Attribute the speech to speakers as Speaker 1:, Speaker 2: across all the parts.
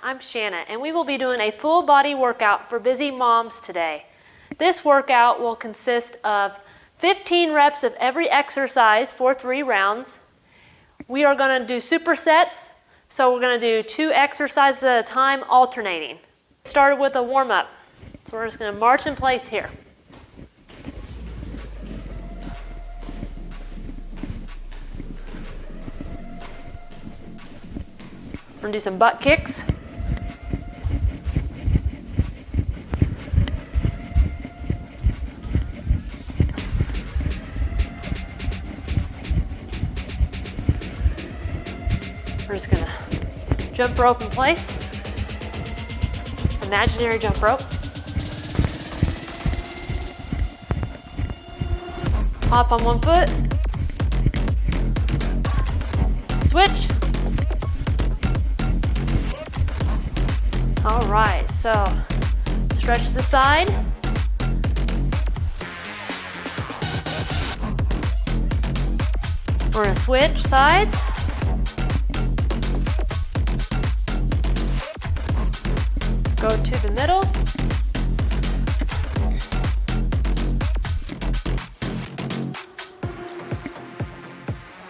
Speaker 1: I'm Shanna, and we will be doing a full body workout for busy moms today. This workout will consist of 15 reps of every exercise for 3 rounds. We are going to do supersets, so we're going to do 2 exercises at a time, alternating. Started with a warm-up, so we're just going to march in place here. We're going to do some butt kicks. We're just going to jump rope in place. Imaginary jump rope. Hop on one foot. Switch. All right, so stretch the side. We're going to switch sides. Go to the middle.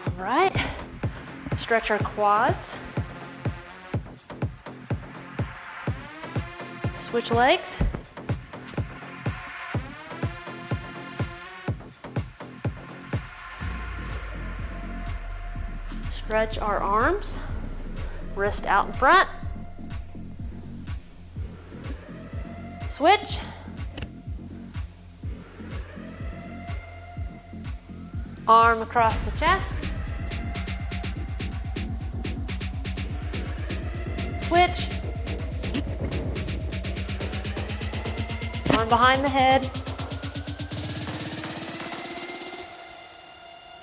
Speaker 1: All right, stretch our quads. Switch legs. Stretch our arms, wrist out in front. Switch. Arm across the chest. Switch. Arm behind the head.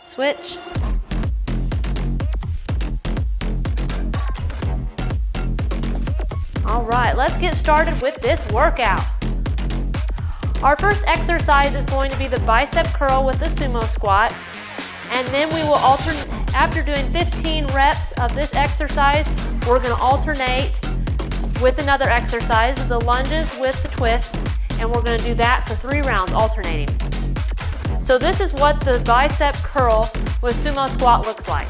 Speaker 1: Switch. All right, let's get started with this workout. Our first exercise is going to be the bicep curl with the sumo squat. And then we will alternate, after doing 15 reps of this exercise, we're going to alternate with another exercise, the lunges with the twist. And we're going to do that for 3 rounds, alternating. So this is what the bicep curl with sumo squat looks like.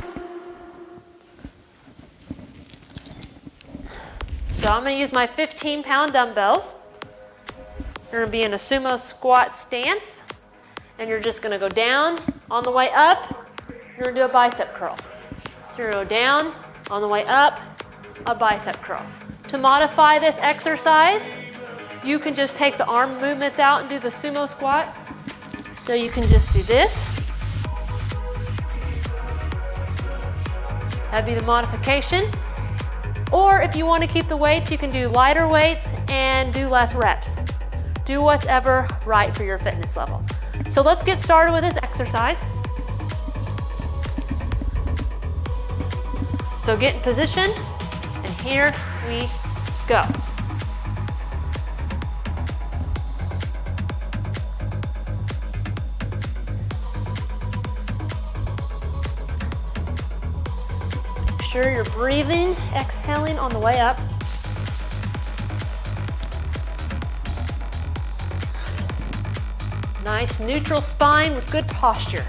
Speaker 1: So I'm going to use my 15-pound dumbbells. You're going to be in a sumo squat stance. And you're just going to go down. On the way up, you're going to do a bicep curl. So you're going to go down, on the way up, a bicep curl. To modify this exercise, you can just take the arm movements out and do the sumo squat. So you can just do this. That'd be the modification. Or if you want to keep the weights, you can do lighter weights and do less reps. Do whatever right for your fitness level. So let's get started with this exercise. So get in position, and here we go. Make sure you're breathing, exhaling on the way up. Nice neutral spine with good posture.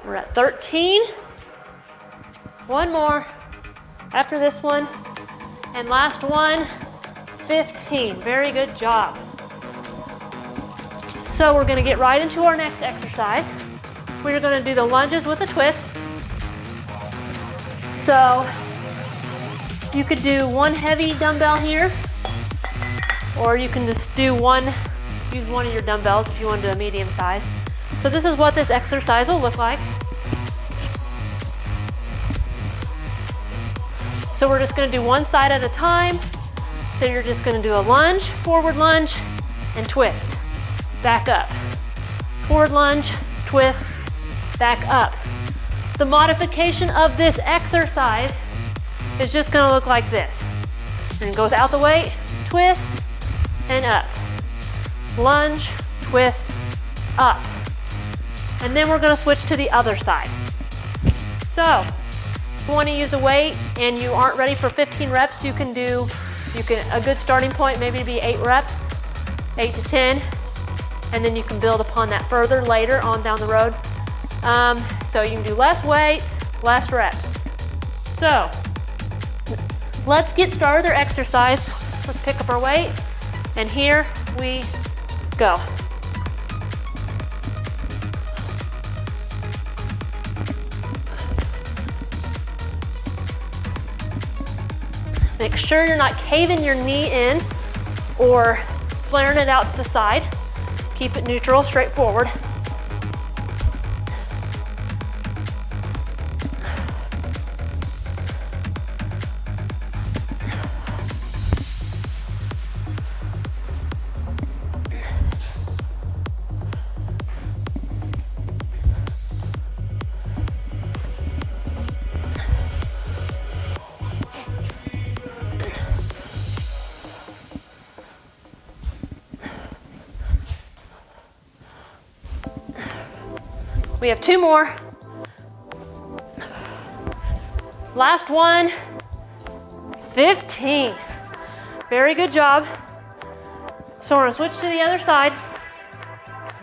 Speaker 1: We're at 13. One more after this one. And last one, 15. Very good job. So we're going to get right into our next exercise. We're going to do the lunges with a twist. So you could do one heavy dumbbell here, or you can just do use one of your dumbbells if you want to do a medium size. So this is what this exercise will look like. So we're just going to do one side at a time. So you're just going to do a lunge, forward lunge, and twist. Back up. Forward lunge, twist, back up. The modification of this exercise is just gonna look like this. And go without the weight, twist, and up. Lunge, twist, up. And then we're gonna switch to the other side. So, if you wanna use a weight and you aren't ready for 15 reps, a good starting point maybe to be 8 reps, 8 to 10, and then you can build upon that further later on down the road. So you can do less weights, less reps. So, let's get started with our exercise. Let's pick up our weight, and here we go. Make sure you're not caving your knee in or flaring it out to the side. Keep it neutral, straightforward. We have 2 more. Last one, 15. Very good job. So we're gonna switch to the other side.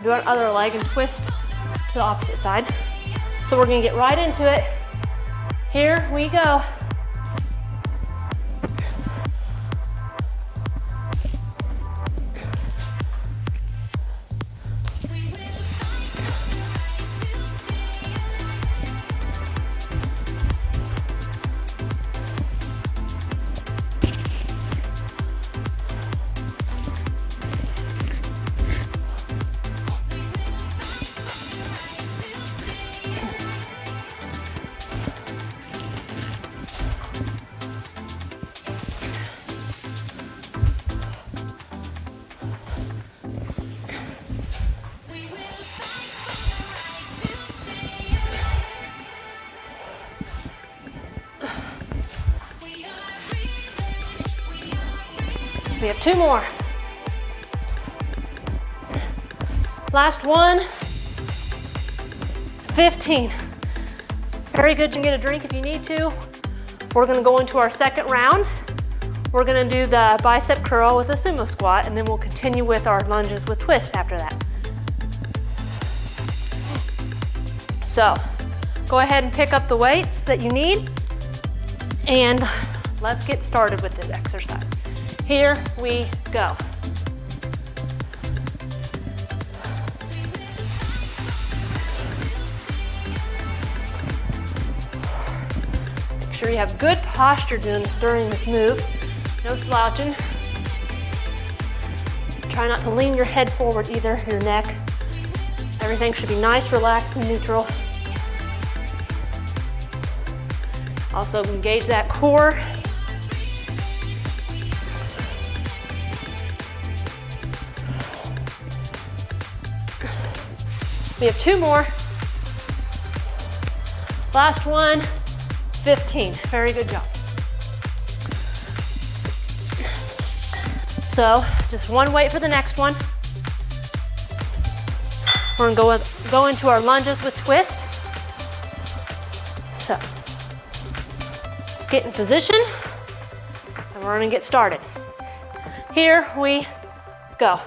Speaker 1: Do our other leg and twist to the opposite side. So we're gonna get right into it. Here we go. We have 2 more. Last one, 15. Very good. You can get a drink if you need to. We're gonna go into our second round. We're gonna do the bicep curl with a sumo squat, and then we'll continue with our lunges with twist after that. So, go ahead and pick up the weights that you need, and let's get started with this exercise. Here we go. Make sure you have good posture during this move. No slouching. Try not to lean your head forward either, your neck. Everything should be nice, relaxed, and neutral. Also engage that core. We have 2 more. Last one, 15. Very good job. So, just one weight for the next one. We're gonna go into our lunges with twist. So, let's get in position, and we're gonna get started. Here we go.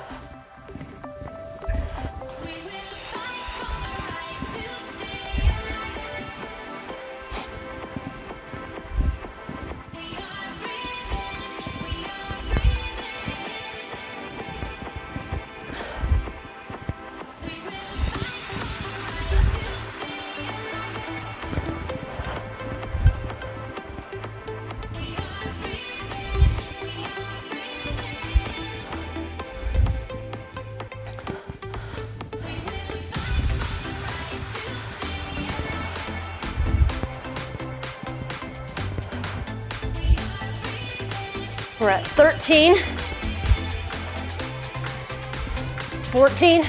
Speaker 1: We're at 13, 14,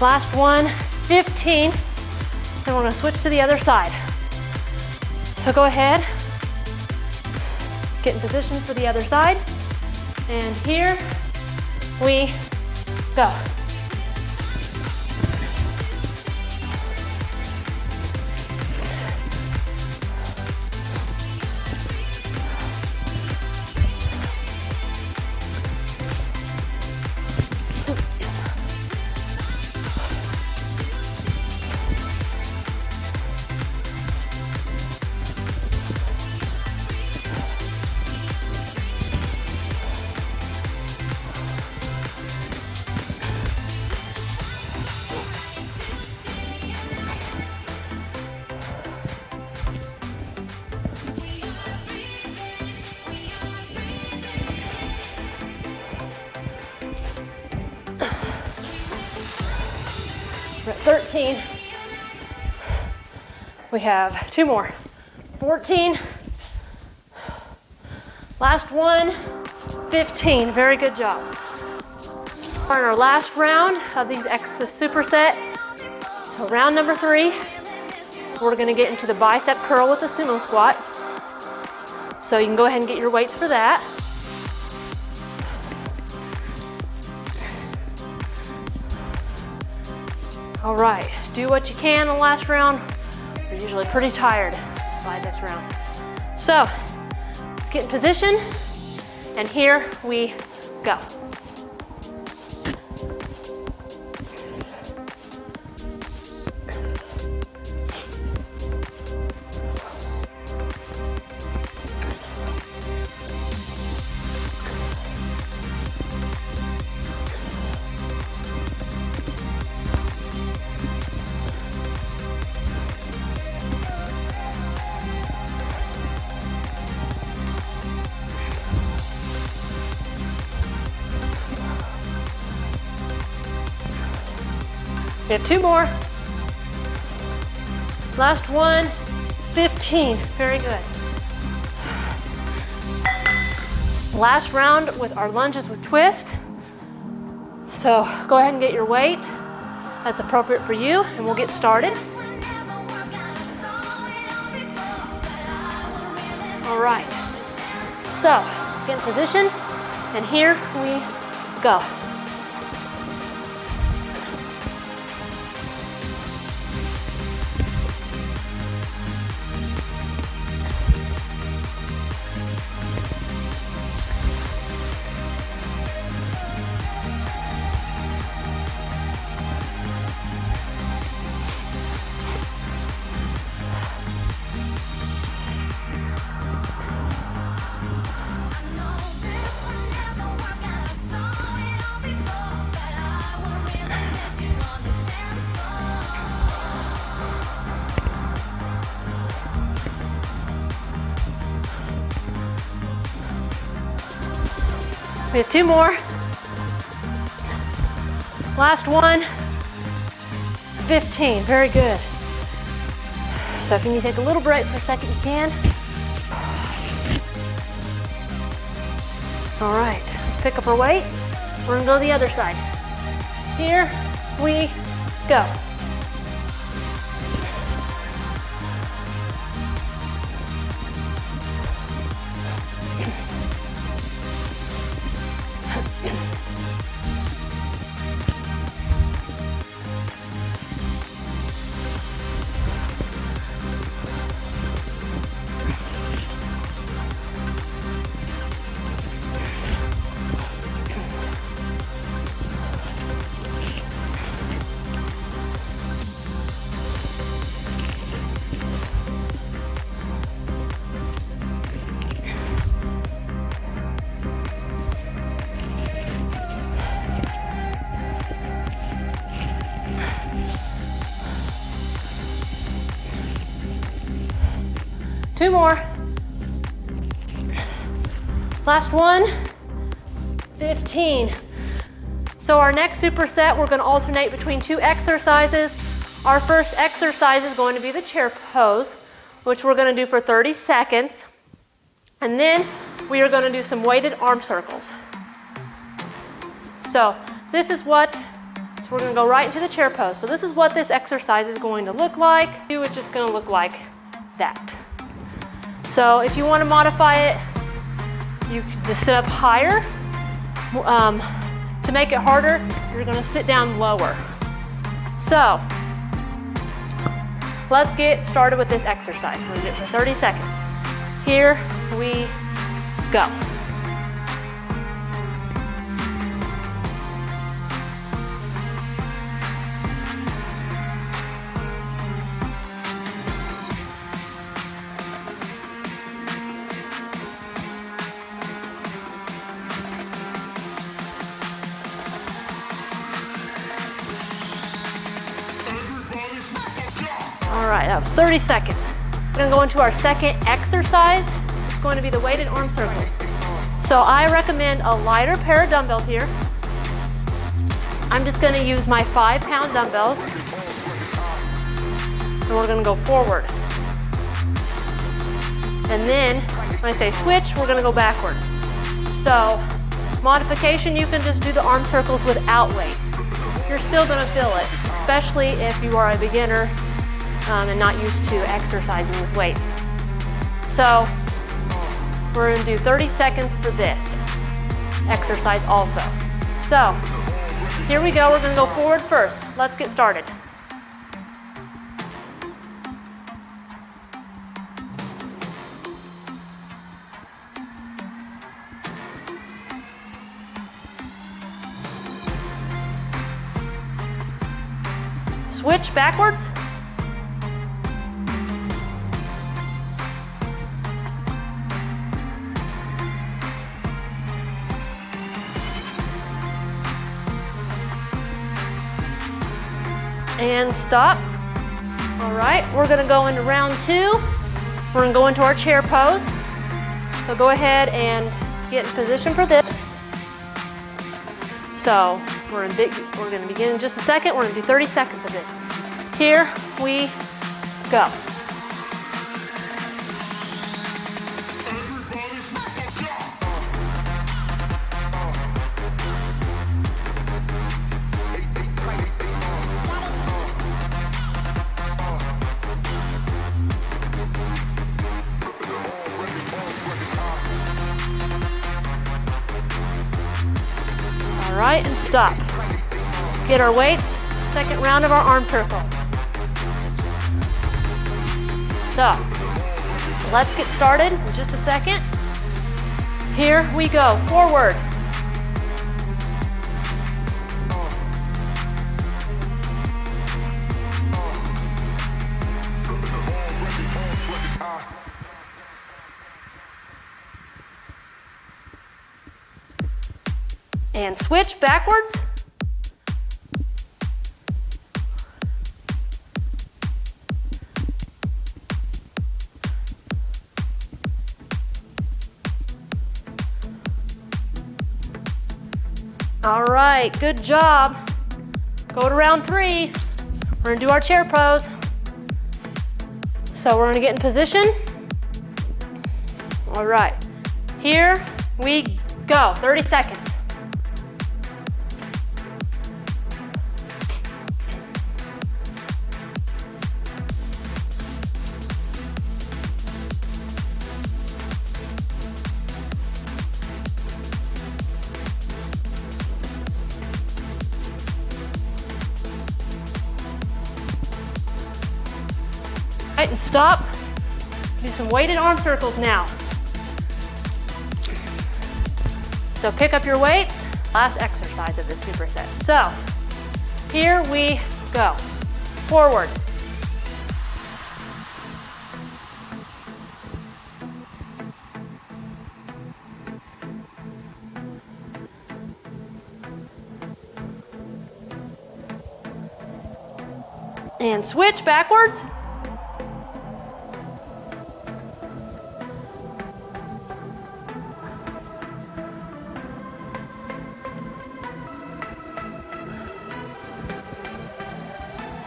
Speaker 1: last one, 15, and we're gonna switch to the other side. So go ahead, get in position for the other side, and here we go. We're at 13. We have 2 more. 14. Last one. 15. Very good job. We're in our last round of these superset. So round number 3, we're going to get into the bicep curl with the sumo squat. So you can go ahead and get your weights for that. All right, do what you can in the last round. We're usually pretty tired by this round. So let's get in position, and here we go. We have 2 more. Last one, 15. Very good. Last round with our lunges with twist. So go ahead and get your weight that's appropriate for you, and we'll get started. All right. So let's get in position, and here we go. We have 2 more. Last one, 15. Very good. So if you need to take a little break for a second, you can. All right, let's pick up our weight. We're gonna go to the other side. Here we go. Two more. Last one, 15. So our next superset, we're gonna alternate between 2 exercises. Our first exercise is going to be the chair pose, which we're gonna do for 30 seconds. And then we are gonna do some weighted arm circles. So this is what, so we're gonna go right into the chair pose. So this is what this exercise is going to look like. It's just gonna look like that. So if you want to modify it, you can just sit up higher. To make it harder, you're going to sit down lower. So let's get started with this exercise. We're going to do it for 30 seconds. Here we go. All right, that was 30 seconds. We're gonna go into our second exercise. It's going to be the weighted arm circles. So I recommend a lighter pair of dumbbells here. I'm just gonna use my 5-pound dumbbells. And we're gonna go forward. And then, when I say switch, we're gonna go backwards. So, modification, you can just do the arm circles without weights. You're still gonna feel it, especially if you are a beginner and not used to exercising with weights. So we're gonna do 30 seconds for this exercise also. So here we go, we're gonna go forward first. Let's get started. Switch backwards. And stop. All right, we're gonna go into round 2. We're gonna go into our chair pose. So go ahead and get in position for this. So we're gonna begin in just a second. We're gonna do 30 seconds of this. Here we go. All right, and stop. Get our weights. Second round of our arm circles. So, let's get started in just a second. Here we go, forward. And switch backwards. All right, good job. Go to round 3. We're gonna do our chair pose. So we're gonna get in position. All right, here we go, 30 seconds. And stop. Do some weighted arm circles now. So pick up your weights. Last exercise of this superset. So here we go. Forward. And switch backwards.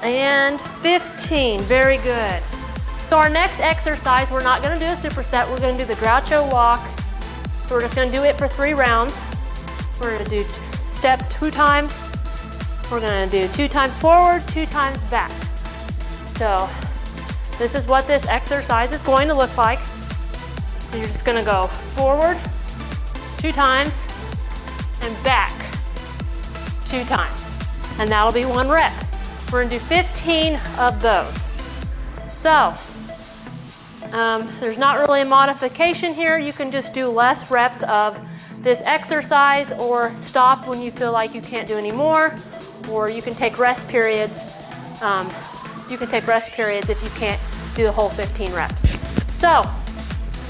Speaker 1: And 15, very good. So our next exercise, we're not gonna do a superset, we're gonna do the Groucho Walk. So we're just gonna do it for 3 rounds. We're gonna do step 2 times. We're gonna do 2 times forward, 2 times back. So this is what this exercise is going to look like. And you're just gonna go forward 2 times and back 2 times. And that'll be 1 rep. We're gonna do 15 of those. So, there's not really a modification here. You can just do less reps of this exercise or stop when you feel like you can't do any more, or you can take rest periods. You can take rest periods if you can't do the whole 15 reps. So,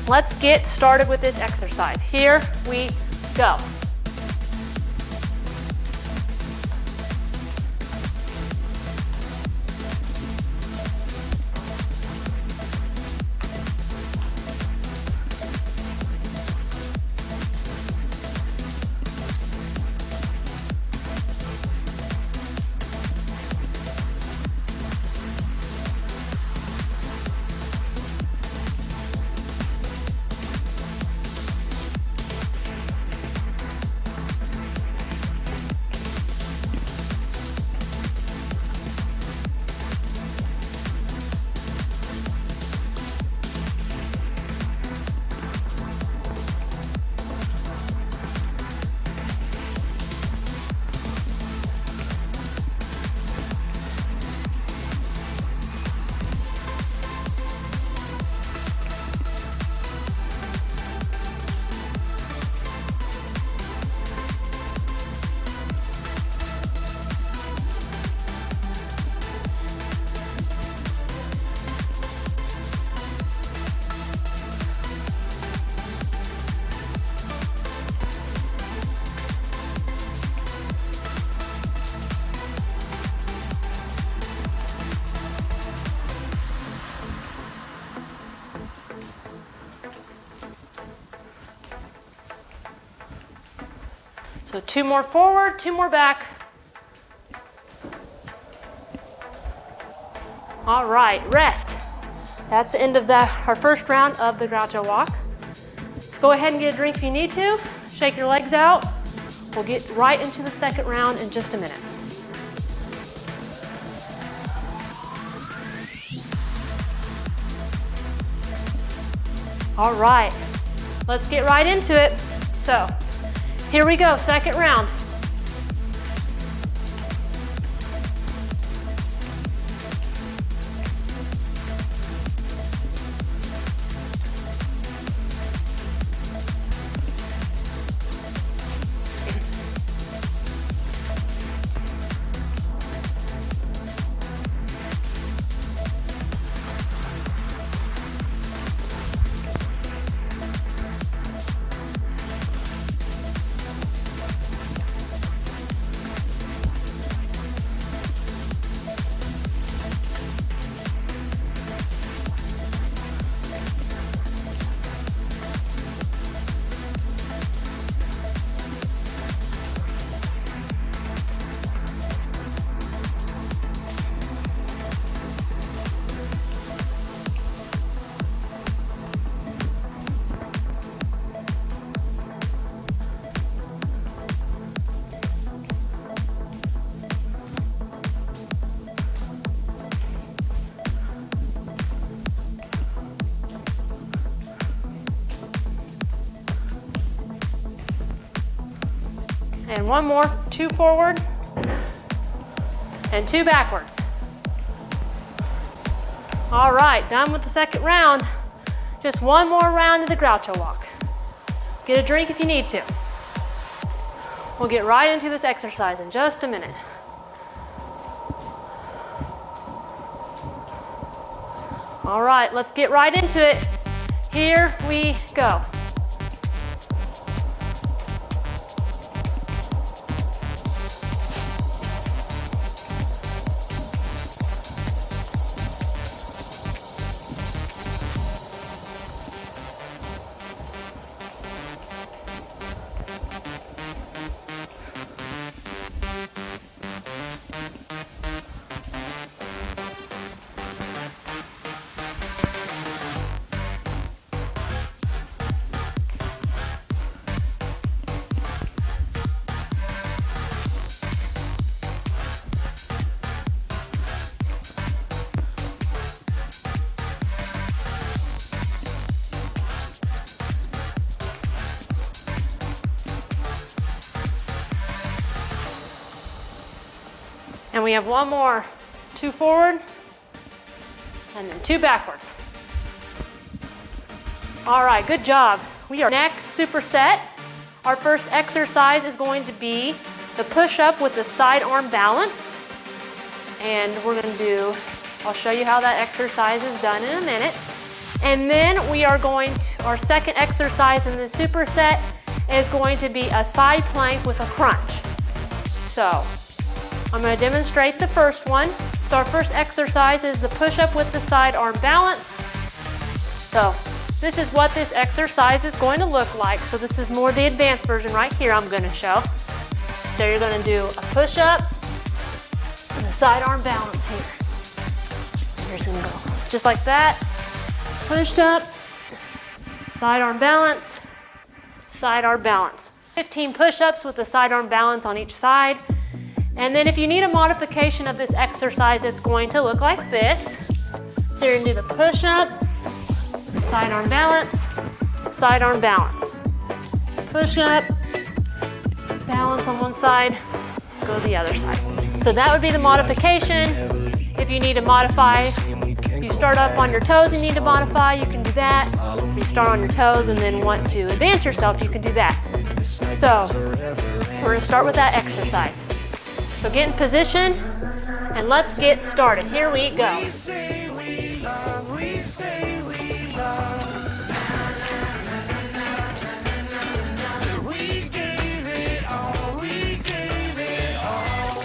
Speaker 1: let's get started with this exercise. Here we go. So 2 more forward, 2 more back. All right, rest. That's the end of our first round of the Groucho Walk. Let's go ahead and get a drink if you need to. Shake your legs out. We'll get right into the second round in just a minute. All right, let's get right into it. So, here we go, second round. And 1 more, 2 forward and 2 backwards. All right, done with the second round. Just 1 more round of the Groucho Walk. Get a drink if you need to. We'll get right into this exercise in just a minute. All right, let's get right into it. Here we go. And we have one more. 2 forward, and then 2 backwards. All right, good job. We are next superset. Our first exercise is going to be the push-up with the sidearm balance. And we're gonna do, I'll show you how that exercise is done in a minute. And then we are going to, our second exercise in the superset is going to be a side plank with a crunch. So, I'm going to demonstrate the first one. So our first exercise is the push-up with the sidearm balance. So this is what this exercise is going to look like. So this is more the advanced version right here I'm going to show. So you're going to do a push-up and a sidearm balance here. Here's going to go just like that. Pushed up, sidearm balance, sidearm balance. 15 push-ups with the sidearm balance on each side. And then if you need a modification of this exercise, it's going to look like this. So you're gonna do the push-up, sidearm balance, sidearm balance. Push-up, balance on one side, go the other side. So that would be the modification. If you need to modify, if you start up on your toes and need to modify, you can do that. If you start on your toes and then want to advance yourself, you can do that. So we're gonna start with that exercise. So get in position and let's get started. Here we go.
Speaker 2: We say we love, we say we love. We gave it all, we gave it all.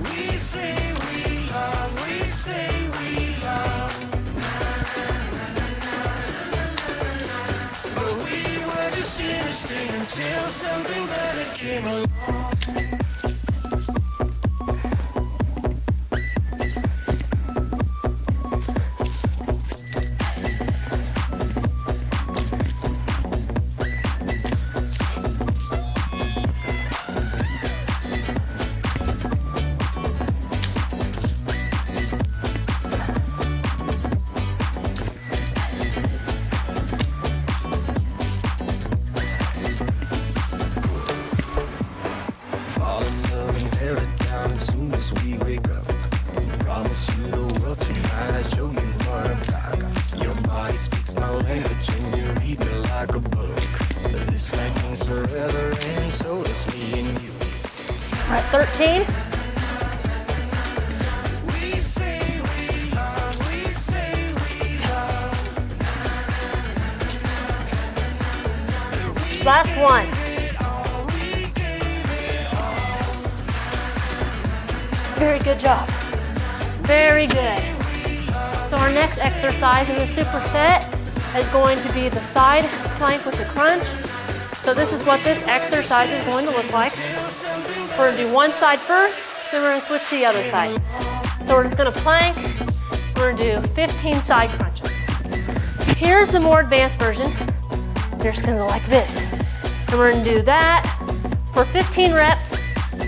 Speaker 2: We say we love, we say we love. But we were just interesting until something better came along.
Speaker 1: All right, 13.
Speaker 2: We say we love, we say we love.
Speaker 1: Last one. Very good job. Very good. So our next exercise in the superset is going to be the side plank with the crunch. So this is what this exercise is going to look like. We're going to do one side first, then we're going to switch to the other side. So we're just going to plank. We're going to do 15 side crunches. Here's the more advanced version. You're just going to go like this. And we're going to do that for 15 reps,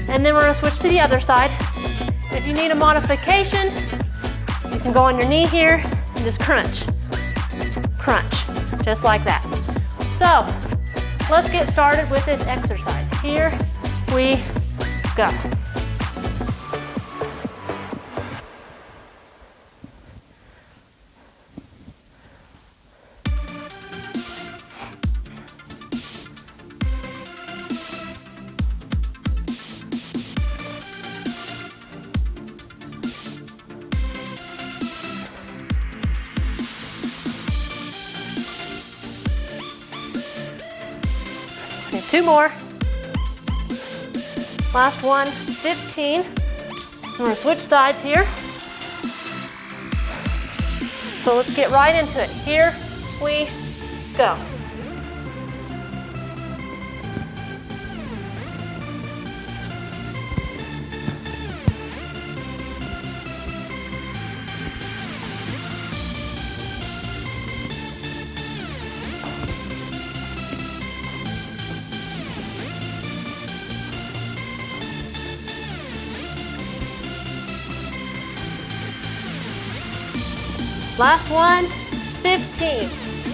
Speaker 1: and then we're going to switch to the other side. If you need a modification, you can go on your knee here and just crunch. Crunch, just like that. So, let's get started with this exercise. Here we go. Okay, 2 more. Last one, 15. So we're gonna switch sides here. So let's get right into it. Here we go. Last one, 15.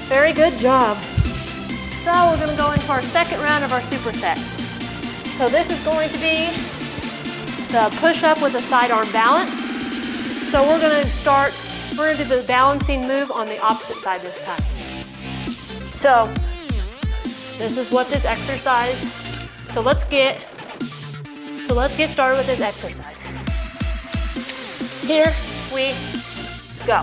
Speaker 1: Very good job. So we're gonna go into our second round of our superset. So this is going to be the push-up with a sidearm balance. So we're going to do the balancing move on the opposite side this time. So this is what this exercise, so let's get started with this exercise. Here we go.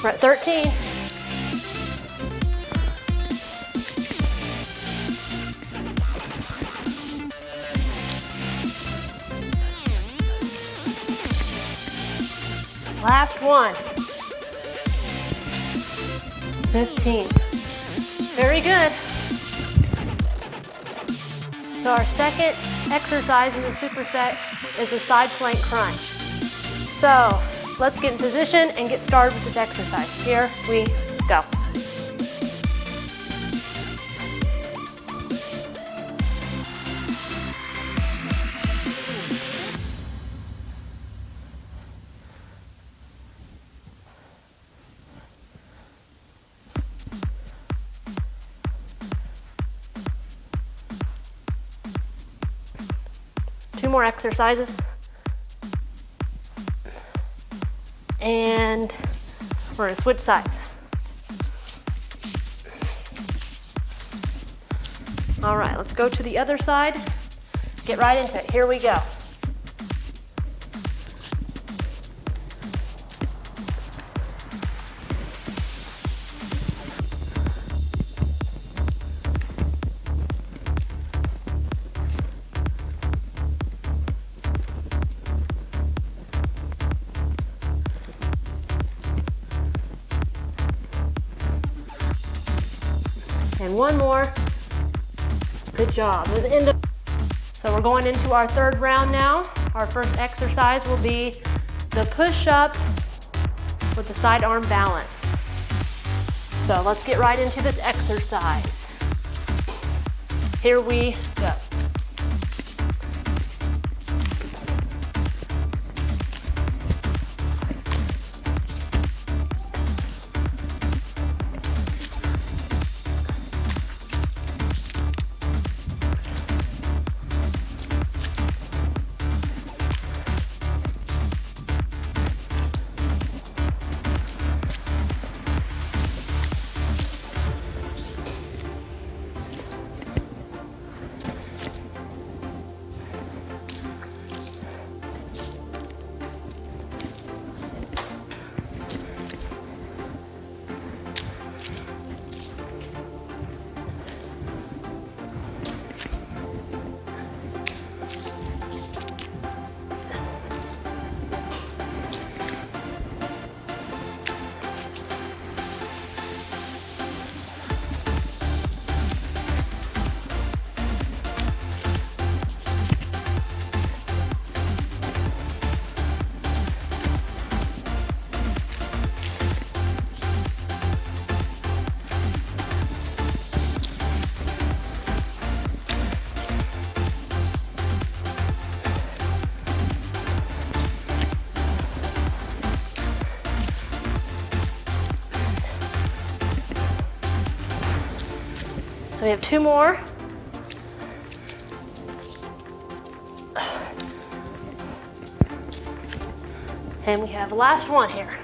Speaker 1: We're at 13. Last one. 15. Very good. So our second exercise in the superset is a side plank crunch. So let's get in position and get started with this exercise. Here we go. Two more exercises. And we're going to switch sides. All right, let's go to the other side. Get right into it. Here we go. And one more. Good job. This end of. So we're going into our third round now. Our first exercise will be the push-up with the sidearm balance. So let's get right into this exercise. Here we go. So we have 2 more. And we have the last one here.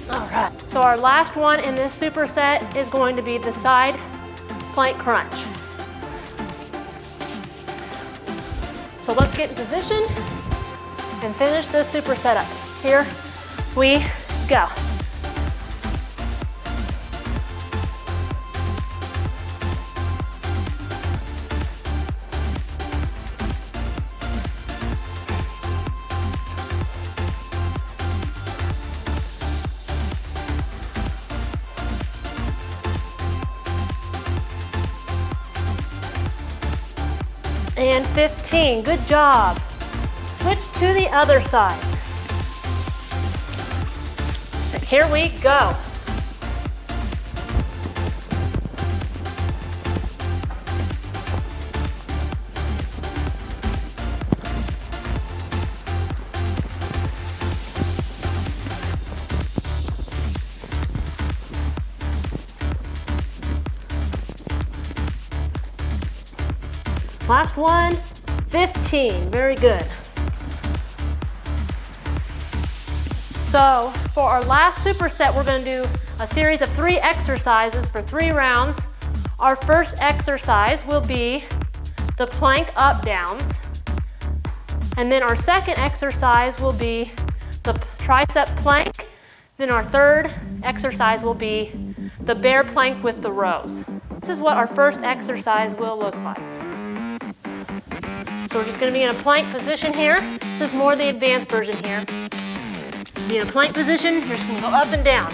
Speaker 1: All right, so our last one in this superset is going to be the side plank crunch. So let's get in position and finish this superset up. Here we go. And 15, good job. Switch to the other side. And here we go. Last one, 15, very good. So for our last superset, we're gonna do a series of 3 exercises for 3 rounds. Our first exercise will be the plank up downs. And then our second exercise will be the tricep plank. Then our third exercise will be the bear plank with the rows. This is what our first exercise will look like. So we're just gonna be in a plank position here. This is more the advanced version here. Be in a plank position, you're just gonna go up and down.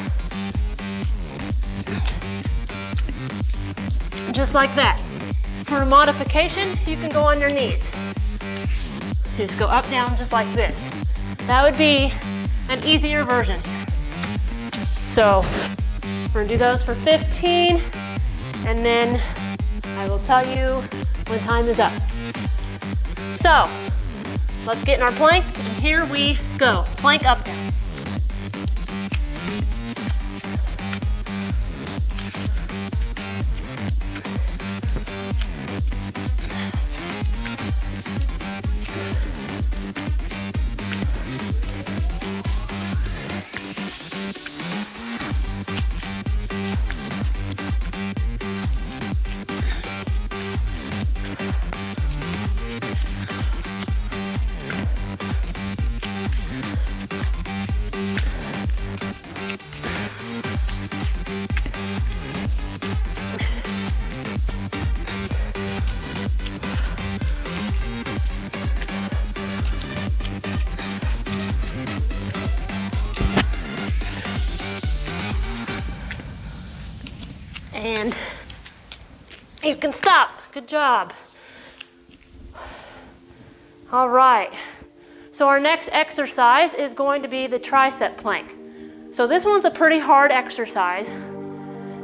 Speaker 1: Just like that. For a modification, you can go on your knees. You just go up, down, just like this. That would be an easier version. So we're gonna do those for 15, and then I will tell you when time is up. So, let's get in our plank, and here we go. Plank up down. And you can stop. Good job. All right. So our next exercise is going to be the tricep plank. So this one's a pretty hard exercise.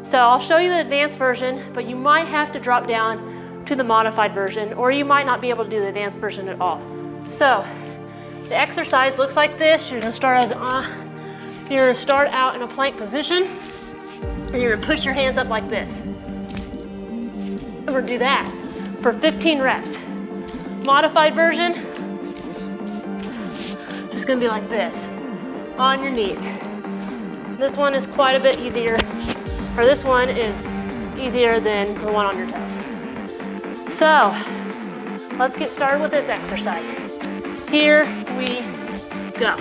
Speaker 1: So I'll show you the advanced version, but you might have to drop down to the modified version, or you might not be able to do the advanced version at all. So the exercise looks like this. You're gonna start out in a plank position. And you're gonna push your hands up like this. And we're gonna do that for 15 reps. Modified version, just gonna be like this, on your knees. This one is quite a bit easier, or this one is easier than the one on your toes. So, let's get started with this exercise. Here we go.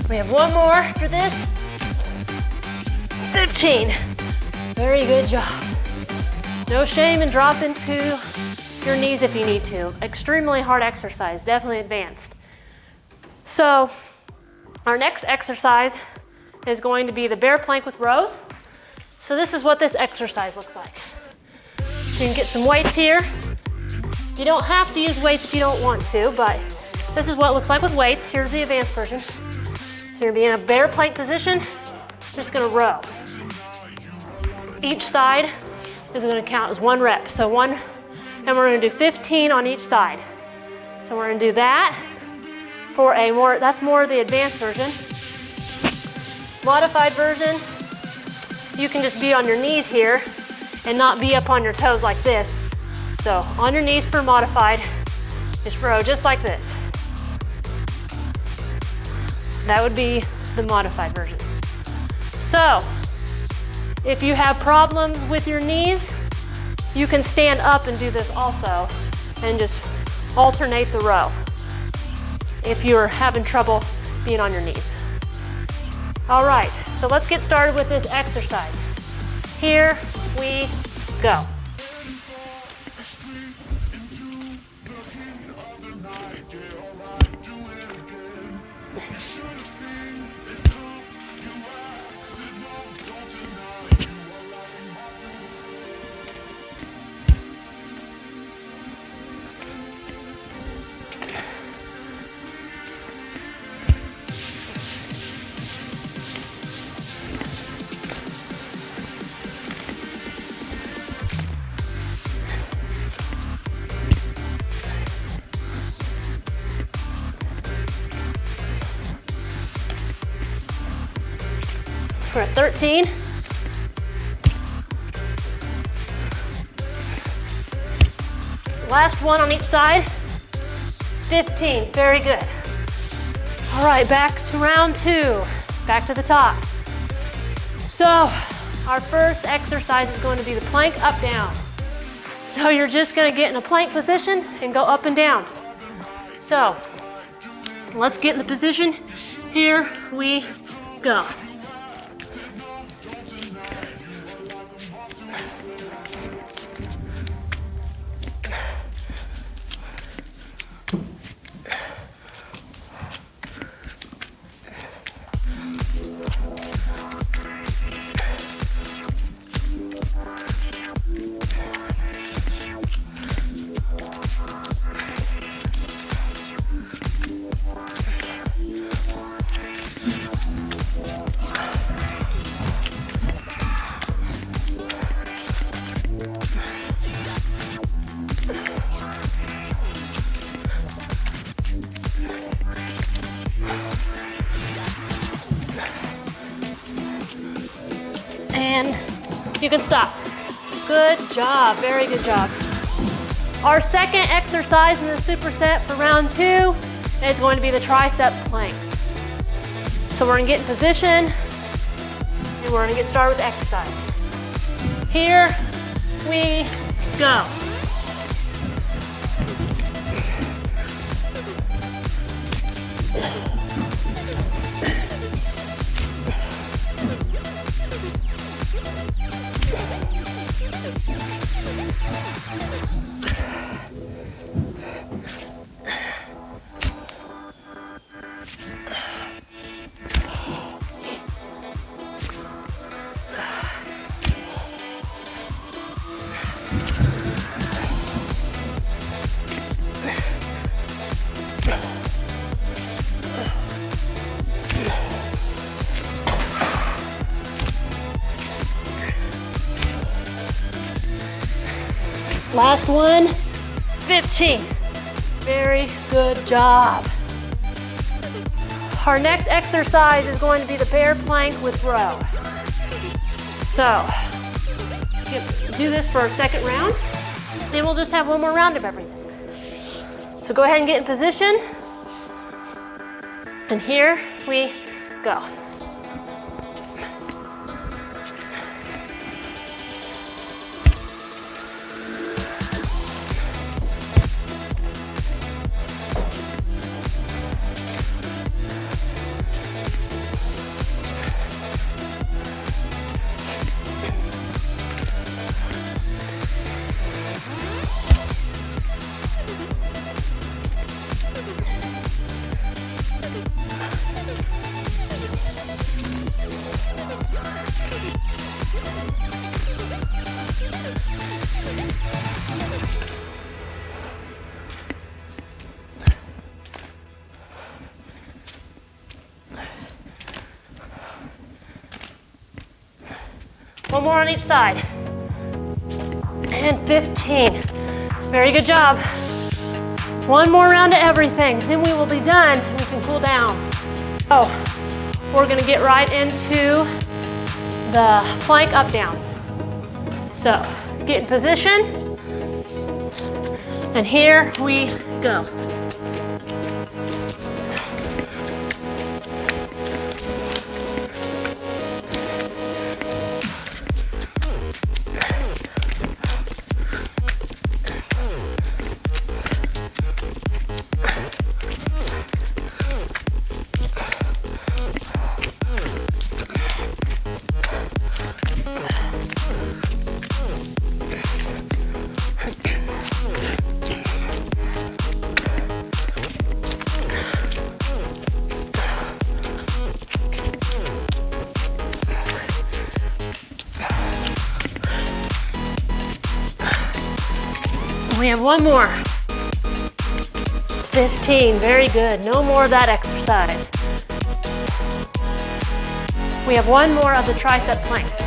Speaker 1: We have one more after this. 15. Very good job. No shame in dropping to your knees if you need to. Extremely hard exercise, definitely advanced. So our next exercise is going to be the bear plank with rows. So this is what this exercise looks like. So you can get some weights here. You don't have to use weights if you don't want to, but this is what it looks like with weights. Here's the advanced version. So you're gonna be in a bear plank position, just gonna row. Each side is gonna count as 1 rep. So and we're gonna do 15 on each side. So we're gonna do that for that's more of the advanced version. Modified version, you can just be on your knees here and not be up on your toes like this. So on your knees for modified, just row just like this. That would be the modified version. So if you have problems with your knees, you can stand up and do this also and just alternate the row if you're having trouble being on your knees. All right, so let's get started with this exercise. Here we go. We're at 13. Last one on each side. 15, very good. All right, back to round 2. Back to the top. So our first exercise is going to be the plank up down. So you're just gonna get in a plank position and go up and down. So let's get in the position. Here we go. And you can stop. Good job, very good job. Our second exercise in the superset for round 2 is going to be the tricep planks. So we're gonna get in position and we're gonna get started with the exercise. Here we go. Last one, 15. Very good job. Our next exercise is going to be the bear plank with row. So let's do this for our second round. Then we'll just have one more round of everything. So go ahead and get in position. And here we go. One more on each side. And 15. Very good job. One more round of everything, then we will be done and we can cool down. So, we're gonna get right into the plank up downs. So, get in position, and here we go. We have one more. 15, very good. No more of that exercise. We have one more of the tricep planks.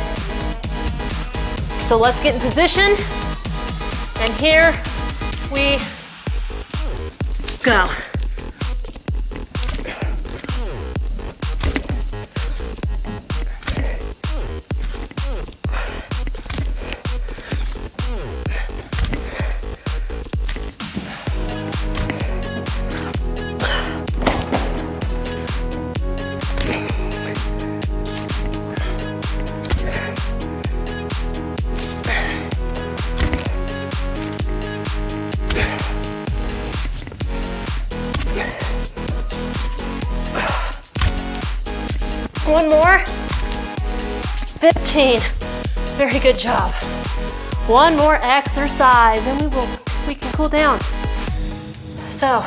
Speaker 1: So let's get in position. And here we go. One more. 15. Very good job. One more exercise, and we can cool down. So,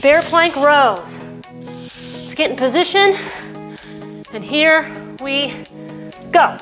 Speaker 1: bear plank rows. Let's get in position, and here we go.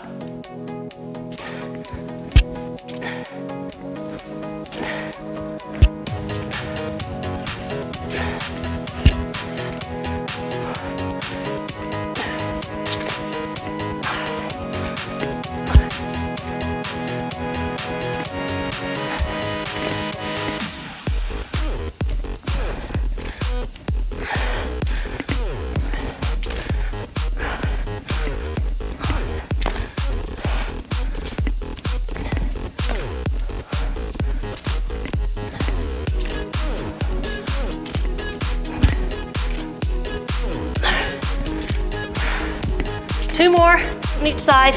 Speaker 1: Two more on each side.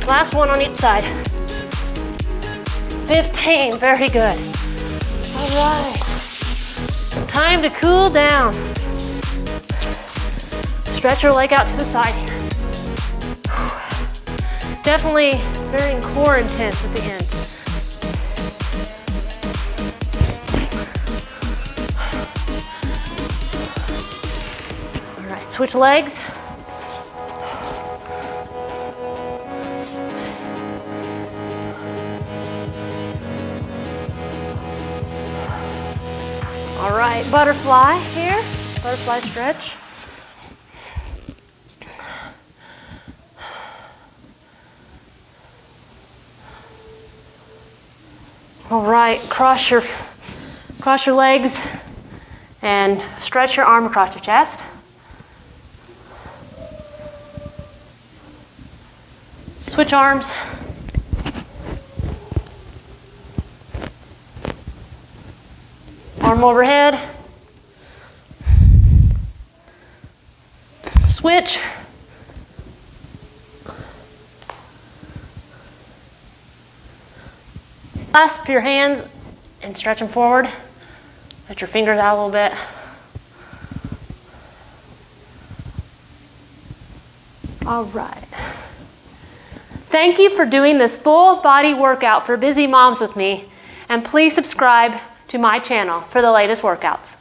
Speaker 1: Last one on each side. 15, very good. All right, time to cool down. Stretch your leg out to the side here. Definitely very core intense at the end. All right, switch legs. All right, butterfly here, butterfly stretch. All right, cross your legs and stretch your arm across your chest. Switch arms. Arm overhead. Switch. Clasp your hands and stretch them forward. Let your fingers out a little bit. All right. Thank you for doing this full body workout for busy moms with me, and please subscribe to my channel for the latest workouts.